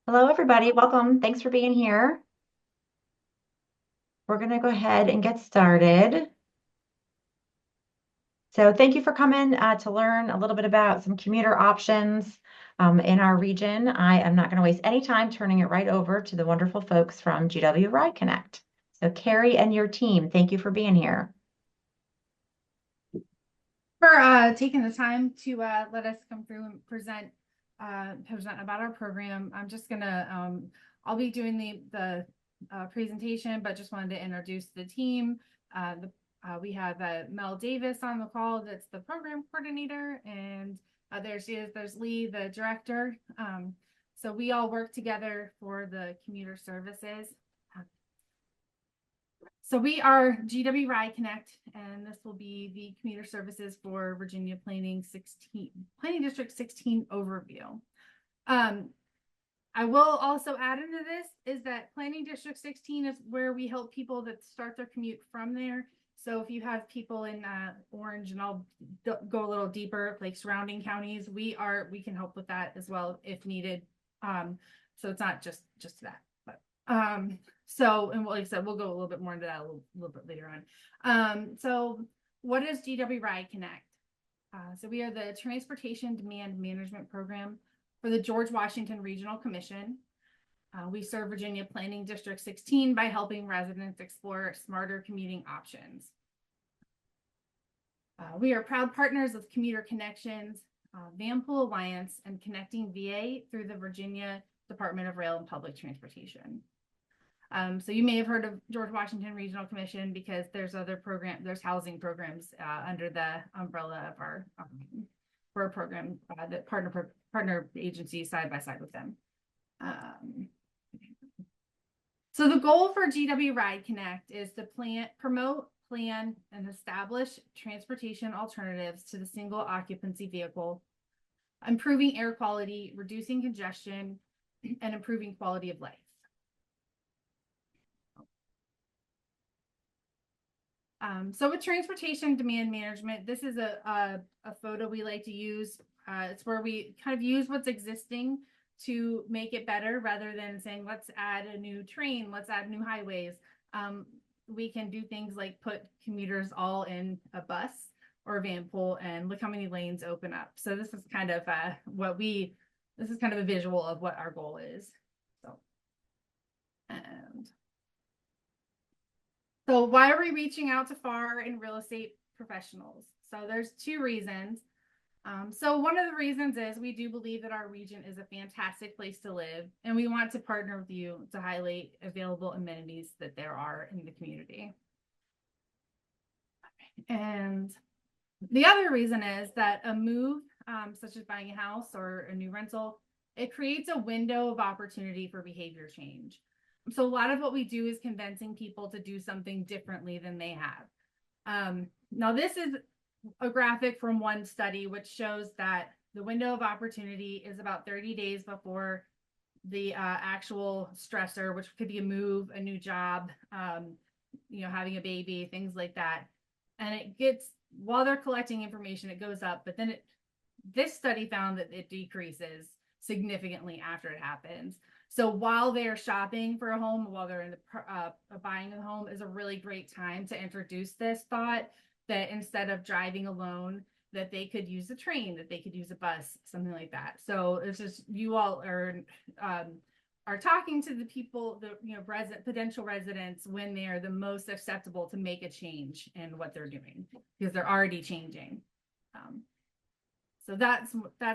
Hello, everybody. Welcome. Thanks for being here. We're going to go ahead and get started. So thank you for coming to learn a little bit about some commuter options in our region. I am not going to waste any time turning it right over to the wonderful folks from GW Ride Connect. So Carrie and your team, thank you for being here. For taking the time to let us come through and present about our program. I'll be doing the presentation, but just wanted to introduce the team. We have Mel Davis on the call. That's the program coordinator, and there she is. There's Lee, the director. So we all work together for the commuter services. So we are GWRideConnect, and this will be the commuter services for Virginia Planning District 16 overview. I will also add into this is that Planning District 16 is where we help people that start their commute from there. So if you have people in Orange, and I'll go a little deeper, like surrounding counties, we can help with that as well if needed. So it's not just that, but and like I said, we'll go a little bit more into that a little bit later on. So what is GWRideConnect? So we are the Transportation Demand Management Program for the George Washington Regional Commission. We serve Virginia Planning District 16 by helping residents explore smarter commuting options. We are proud partners of Commuter Connections, Vanpool Alliance, and Connecting VA through the Virginia Department of Rail and Public Transportation. So you may have heard of George Washington Regional Commission because there's there's housing programs under the umbrella of our for a program that partner agencies side by side with them. So the goal for GWRideConnect is to promote, plan, and establish transportation alternatives to the single occupancy vehicle, improving air quality, reducing congestion, and improving quality of life. So with transportation demand management, this is a photo we like to use. It's where we kind of use what's existing to make it better rather than saying, let's add a new train, let's add new highways. We can do things like put commuters all in a bus or a vanpool and look how many lanes open up. So this is kind of this is kind of a visual of what our goal is. So why are we reaching out to FAR and real estate professionals? So there's two reasons. So one of the reasons is we do believe that our region is a fantastic place to live, and we want to partner with you to highlight available amenities that there are in the community. And the other reason is that a move, such as buying a house or a new rental, it creates a window of opportunity for behavior change. So a lot of what we do is convincing people to do something differently than they have. Now this is a graphic from one study which shows that the window of opportunity is about 30 days before the actual stressor, which could be a move, a new job, having a baby, things like that. And it gets, while they're collecting information, it goes up, but then this study found that it decreases significantly after it happens. So while they're shopping for a home, while they're in the buying a home, is a really great time to introduce this thought that instead of driving alone, that they could use a train, that they could use a bus, something like that. So it's just, you all are talking to the people, potential residents when they are the most acceptable to make a change in what they're doing because they're already changing. So that's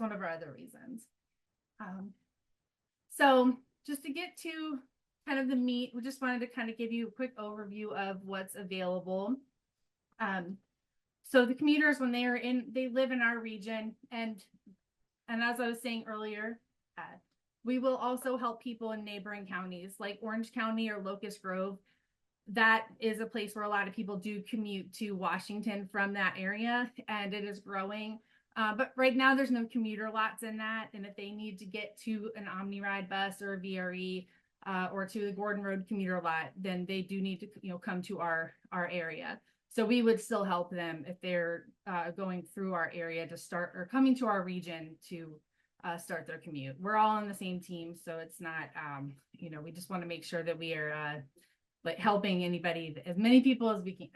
one of our other reasons. So just to get to kind of the meat, we just wanted to kind of give you a quick overview of what's available. So the commuters, when they live in our region, and as I was saying earlier, we will also help people in neighboring counties like Orange County or Locust Grove. That is a place where a lot of people do commute to Washington from that area, and it is growing. But right now there's no commuter lots in that. And if they need to get to an OmniRide bus or a VRE or to the Gordon Road commuter lot, then they do need to come to our area. So we would still help them if they're going through our area to start or coming to our region to start their commute. We're all on the same team, so it's not, we just want to make sure that we are like helping anybody, as many people as we can.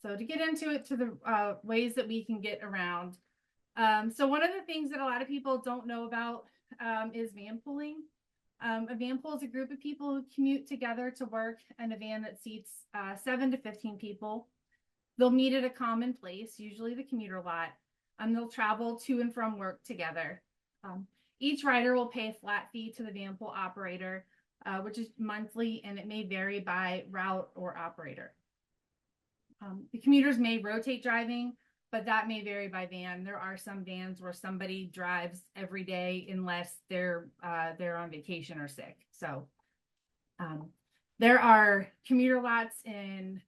So to get into it, to the ways that we can get around. So one of the things that a lot of people don't know about is van pooling. A van pool is a group of people who commute together to work in a van that seats 7 to 15 people. They'll meet at a common place, usually the commuter lot, and they'll travel to and from work together. Each rider will pay a flat fee to the van pool operator, which is monthly, and it may vary by route or operator. The commuters may rotate driving, but that may vary by van. There are some vans where somebody drives every day unless they're on vacation or sick. So there are commuter lots in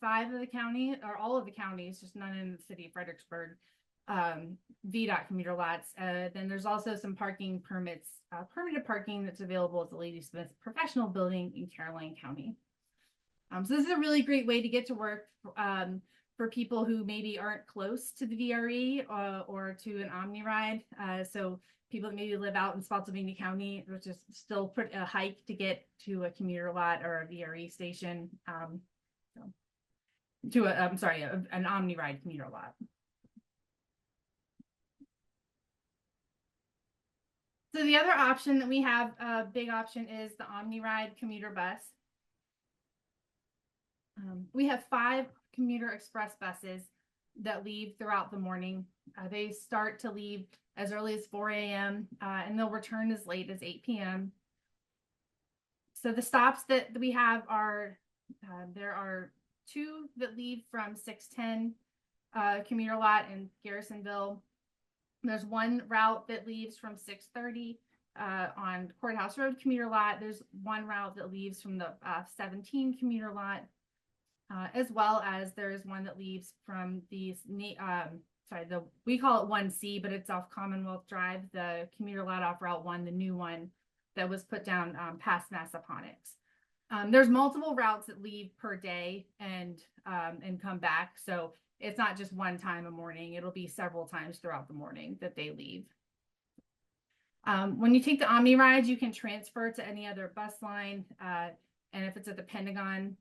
5 of the county, or all of the counties, just none in the city of Fredericksburg. VDOT commuter lots. Then there's also some parking permits, permitted parking that's available at the Lady Smith Professional Building in Caroline County. So this is a really great way to get to work for people who maybe aren't close to the VRE or to an OmniRide. So people that maybe live out in Spotsylvania County, which is still a hike to get to a commuter lot or a VRE station, to an OmniRide commuter lot. So the other option that we have, a big option, is the OmniRide commuter bus. We have 5 commuter express buses that leave throughout the morning. They start to leave as early as 4 a.m. And they'll return as late as 8 p.m. So the stops that we have are, there are 2 that leave from 610 commuter lot in Garrisonville. There's 1 route that leaves from 630 on Courthouse Road commuter lot. There's 1 route that leaves from the 17 commuter lot. As well as there is 1 that leaves from we call it 1C, but it's off Commonwealth Drive, the commuter lot off Route 1, the new one that was put down past Massaponax. There's multiple routes that leave per day and come back. So it's not just one time a morning. It'll be several times throughout the morning that they leave. When you take the OmniRide, you can transfer to any other bus line. And if it's at the Pentagon,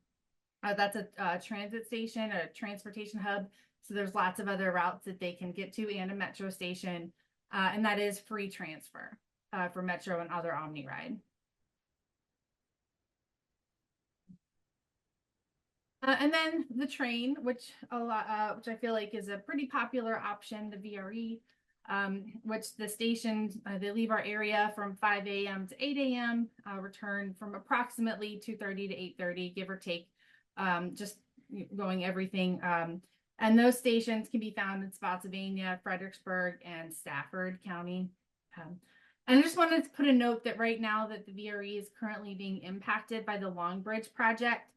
that's a transit station, a transportation hub. So there's lots of other routes that they can get to, and a metro station. And that is free transfer for metro and other OmniRide. And then the train, which I feel like is a pretty popular option, the VRE, which the stations, they leave our area from 5 a.m. to 8 a.m., return from approximately 2:30 to 8:30, give or take. Just going everything. And those stations can be found in Spotsylvania, Fredericksburg, and Stafford County. And I just wanted to put a note that right now that the VRE is currently being impacted by the Long Bridge project.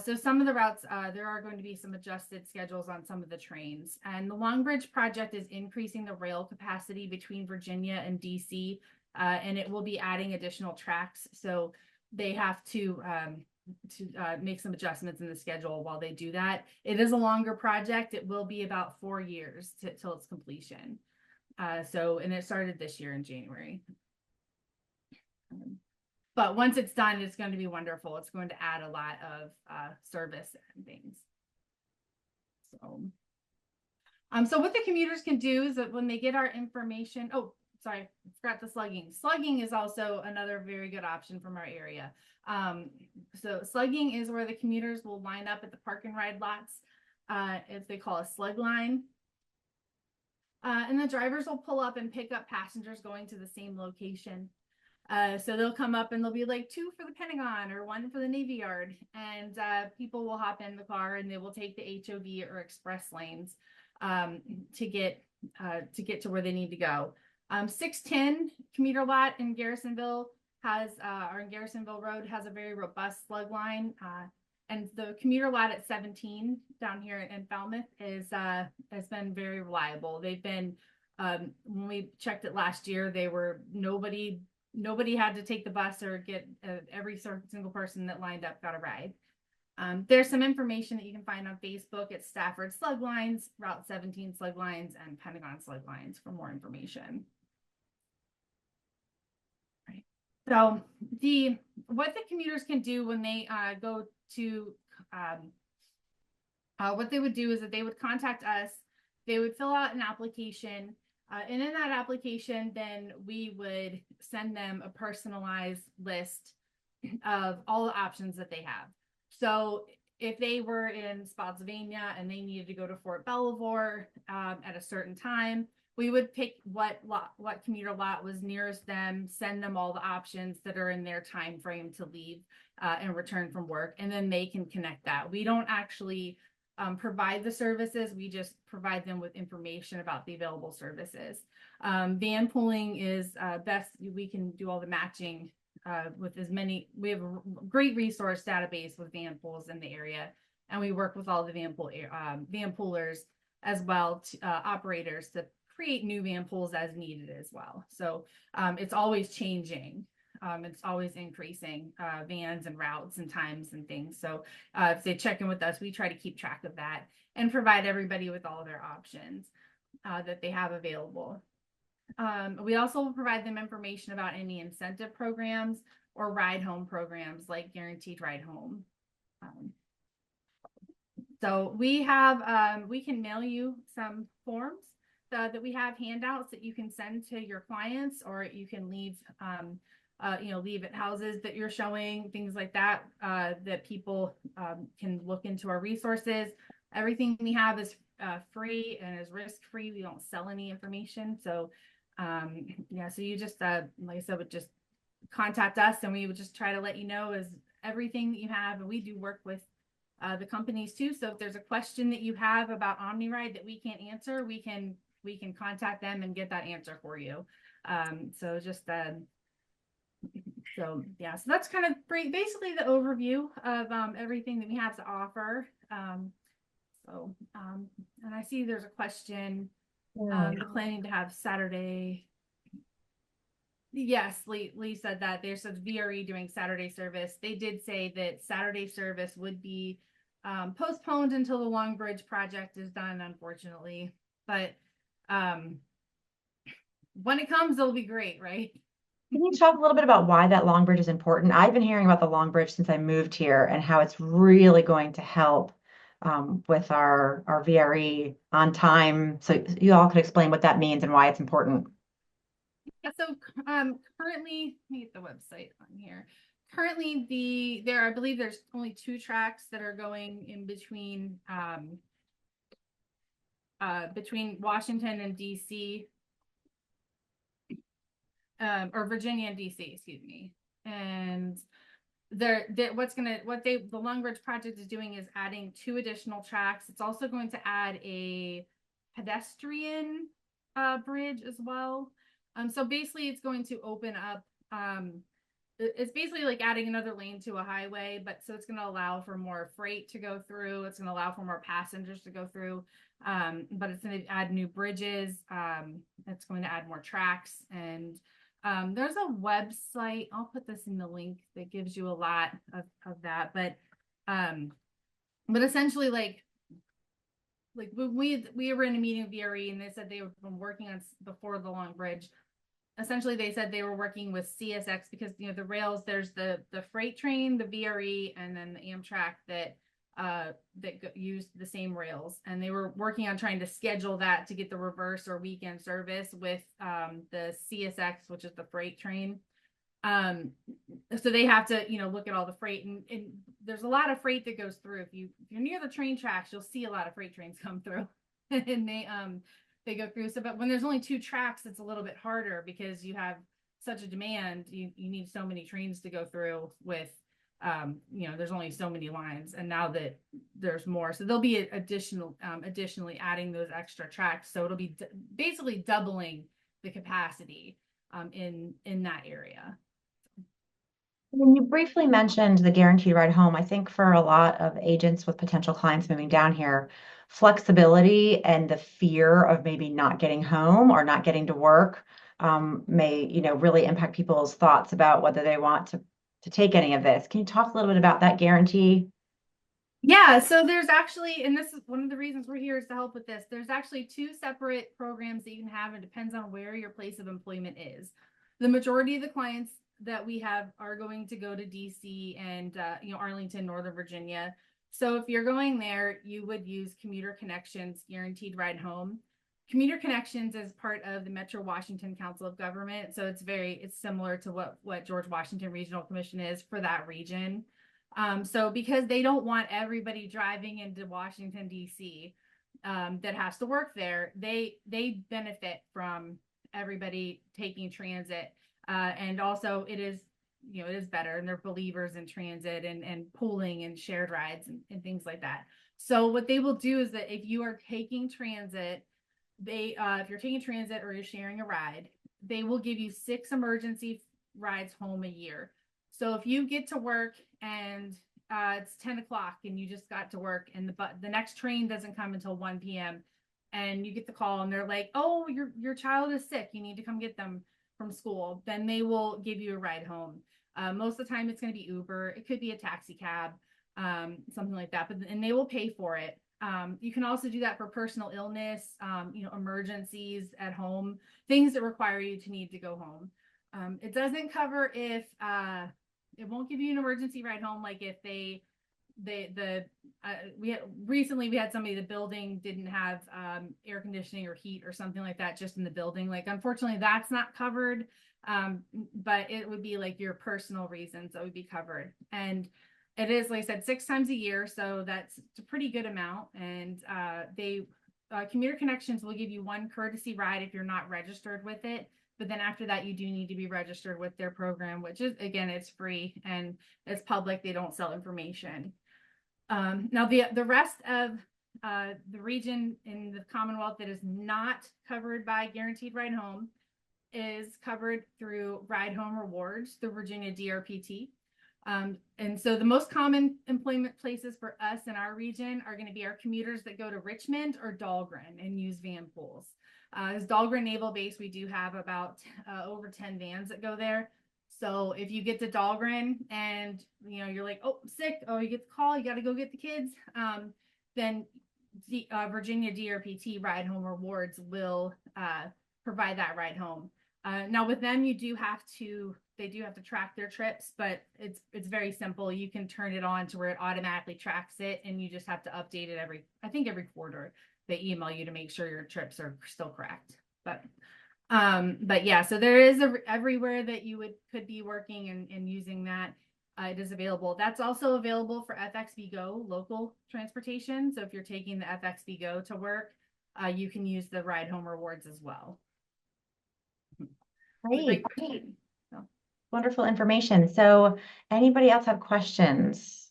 So some of the routes, there are going to be some adjusted schedules on some of the trains. And the Long Bridge project is increasing the rail capacity between Virginia and DC, and it will be adding additional tracks. So they have to make some adjustments in the schedule while they do that. It is a longer project. It will be about 4 years till its completion. And it started this year in January. But once it's done, it's going to be wonderful. It's going to add a lot of service and things. So what the commuters can do is that when they get our information, sorry, I forgot the slugging. Slugging is also another very good option from our area. So slugging is where the commuters will line up at the park and ride lots, as they call a slug line. And the drivers will pull up and pick up passengers going to the same location. So they'll come up and they'll be like 2 for the Pentagon or 1 for the Navy Yard. And people will hop in the car and they will take the HOV or express lanes to get to where they need to go. 610 commuter lot in Garrisonville Garrisonville Road has a very robust slug line. And the commuter lot at 17 down here in Falmouth has been very reliable. They've been, when we checked it last year, they were nobody had to take the bus or get every single person that lined up got a ride. There's some information that you can find on Facebook at Stafford Slug Lines, Route 17 Slug Lines, and Pentagon Slug Lines for more information. Right. So what the commuters can do when they go to what they would do is that they would contact us, they would fill out an application, and in that application, then we would send them a personalized list of all the options that they have. So if they were in Spotsylvania and they needed to go to Fort Belvoir at a certain time, we would pick what commuter lot was nearest them, send them all the options that are in their time frame to leave and return from work, and then they can connect that. We don't actually provide the services, we just provide them with information about the available services. Van pooling is best, we can do all the matching with as many, we have a great resource database with van pools in the area, and we work with all the van poolers as well, operators, to create new van pools as needed as well. So it's always changing. It's always increasing vans and routes and times and things. So if they check in with us, we try to keep track of that and provide everybody with all their options that they have available. We also will provide them information about any incentive programs or ride home programs like Guaranteed Ride Home. So we have, we can mail you some forms that we have, handouts that you can send to your clients, or you can leave, leave at houses that you're showing, things like that, that people can look into our resources. Everything we have is free and is risk-free. We don't sell any information. So yeah, so you just, like I said, would just contact us, and we would just try to let you know is everything that you have. And we do work with the companies too. So if there's a question that you have about OmniRide that we can't answer, we can contact them and get that answer for you. So just so yeah, so that's kind of basically the overview of everything that we have to offer. And I see there's a question. Planning to have Saturday. Yes, Lee said that. There's a VRE doing Saturday service. They did say that Saturday service would be postponed until the Long Bridge project is done, unfortunately. But when it comes, it'll be great, right? Can you talk a little bit about why that Long Bridge is important? I've been hearing about the Long Bridge since I moved here, and how it's really going to help with our VRE on time. So you all could explain what that means and why it's important. Yeah, so currently, let me get the website on here. Currently, I believe there's only 2 tracks that are going in between between Washington and DC, or Virginia and DC, excuse me. And the Long Bridge project is doing is adding 2 additional tracks. It's also going to add a pedestrian bridge as well. So basically it's going to open up, it's basically like adding another lane to a highway, but so it's going to allow for more freight to go through. It's going to allow for more passengers to go through, but it's going to add new bridges. It's going to add more tracks, and there's a website. I'll put this in the link that gives you a lot of that, but essentially like we were in a meeting with VRE, and they said they have been working on before the Long Bridge. Essentially, they said they were working with CSX because, the rails, there's the freight train, the VRE, and then the Amtrak that used the same rails. And they were working on trying to schedule that to get the reverse or weekend service with the CSX, which is the freight train. So they have to, look at all the freight, and there's a lot of freight that goes through. If you're near the train tracks, you'll see a lot of freight trains come through, and they go through. So, but when there's only 2 tracks, it's a little bit harder because you have such a demand. You need so many trains to go through with, there's only so many lines, and now that there's more, so there'll be additionally adding those extra tracks. So it'll be basically doubling the capacity in that area. When you briefly mentioned the guaranteed ride home, I think for a lot of agents with potential clients moving down here, flexibility and the fear of maybe not getting home or not getting to work may, really impact people's thoughts about whether they want to take any of this. Can you talk a little bit about that guarantee? Yeah, so there's actually, and this is one of the reasons we're here is to help with this. There's actually two separate programs that you can have. It depends on where your place of employment is. The majority of the clients that we have are going to go to DC and Arlington, Northern Virginia. So if you're going there, you would use Commuter Connections Guaranteed Ride Home. Commuter Connections is part of the Metro Washington Council of Government, so it's similar to what George Washington Regional Commission is for that region. So because they don't want everybody driving into Washington, D.C., that has to work there, they benefit from everybody taking transit. And also it is, it is better, and they're believers in transit and pooling and shared rides and things like that. So what they will do is that if you are taking transit, if you're taking transit or you're sharing a ride, they will give you 6 emergency rides home a year. So if you get to work and it's 10 o'clock and you just got to work and the next train doesn't come until 1 p.m. and you get the call and they're like, oh, your child is sick, you need to come get them from school, then they will give you a ride home. Most of the time it's going to be Uber. It could be a taxi cab, something like that, and they will pay for it. You can also do that for personal illness, emergencies at home, things that require you to need to go home. It doesn't cover if it won't give you an emergency ride home, like if we had somebody, the building didn't have air conditioning or heat or something like that just in the building. Like, unfortunately, that's not covered. But it would be like your personal reasons that would be covered. And it is, like I said, 6 times a year, so that's a pretty good amount. And Commuter Connections will give you 1 courtesy ride if you're not registered with it. But then after that, you do need to be registered with their program, which is, again, it's free and it's public. They don't sell information. Now, the rest of the region in the Commonwealth that is not covered by Guaranteed Ride Home is covered through Ride Home Rewards, the Virginia DRPT. And so the most common employment places for us in our region are going to be our commuters that go to Richmond or Dahlgren and use van pools. As Dahlgren Naval Base, we do have about over 10 vans that go there. So if you get to Dahlgren and you're like, oh, sick, oh, you get the call, you got to go get the kids, then Virginia DRPT Ride Home Rewards will provide that ride home. Now with them, they do have to track their trips, but it's very simple. You can turn it on to where it automatically tracks it, and you just have to update it every quarter. They email you to make sure your trips are still correct. But yeah, so there is everywhere that you could be working and using that. It is available. That's also available for FXB Go local transportation. So if you're taking the FXB Go to work, you can use the Ride Home Rewards as well. Great. So. Wonderful information. So anybody else have questions?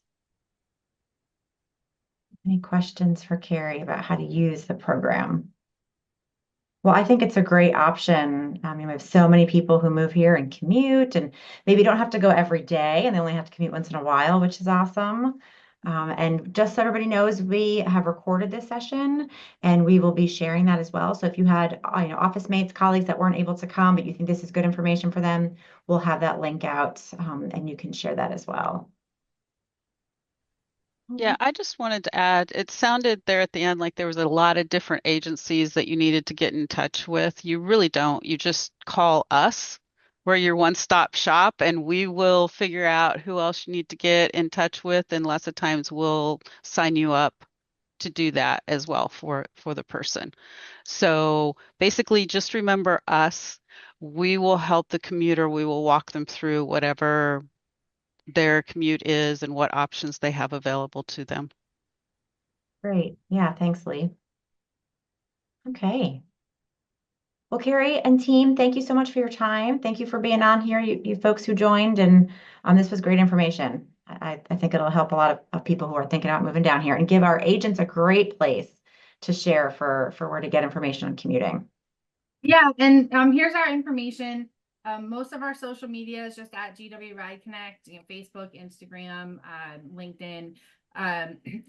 Any questions for Carrie about how to use the program? Well, I think it's a great option. I mean, we have so many people who move here and commute and maybe don't have to go every day and they only have to commute once in a while, which is awesome. And just so everybody knows, we have recorded this session and we will be sharing that as well. So if you had, office mates, colleagues that weren't able to come, but you think this is good information for them, we'll have that link out and you can share that as well. Yeah, I just wanted to add, it sounded there at the end like there was a lot of different agencies that you needed to get in touch with. You really don't. You just call us. We're your one-stop shop, and we will figure out who else you need to get in touch with, and lots of times we'll sign you up to do that as well for the person. So basically, just remember us. We will help the commuter. We will walk them through whatever their commute is and what options they have available to them. Great. Yeah, thanks, Lee. Okay. Well, Carrie and team, thank you so much for your time. Thank you for being on here, you folks who joined, and this was great information. I think it'll help a lot of people who are thinking about moving down here and give our agents a great place to share for where to get information on commuting. Yeah, and here's our information. Most of our social media is just at GWRideConnect, Facebook, Instagram, LinkedIn,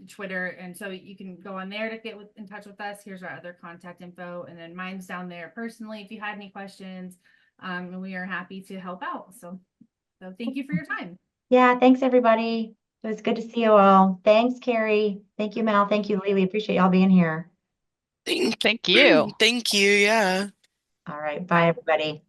Twitter, and so you can go on there to get in touch with us. Here's our other contact info, and then mine's down there personally if you had any questions, and we are happy to help out. So thank you for your time. Yeah, thanks everybody. It was good to see you all. Thanks, Carrie. Thank you, Mel. Thank you, Lee. We appreciate y'all being here. Thank you. Thank you. Yeah. All right. Bye, everybody.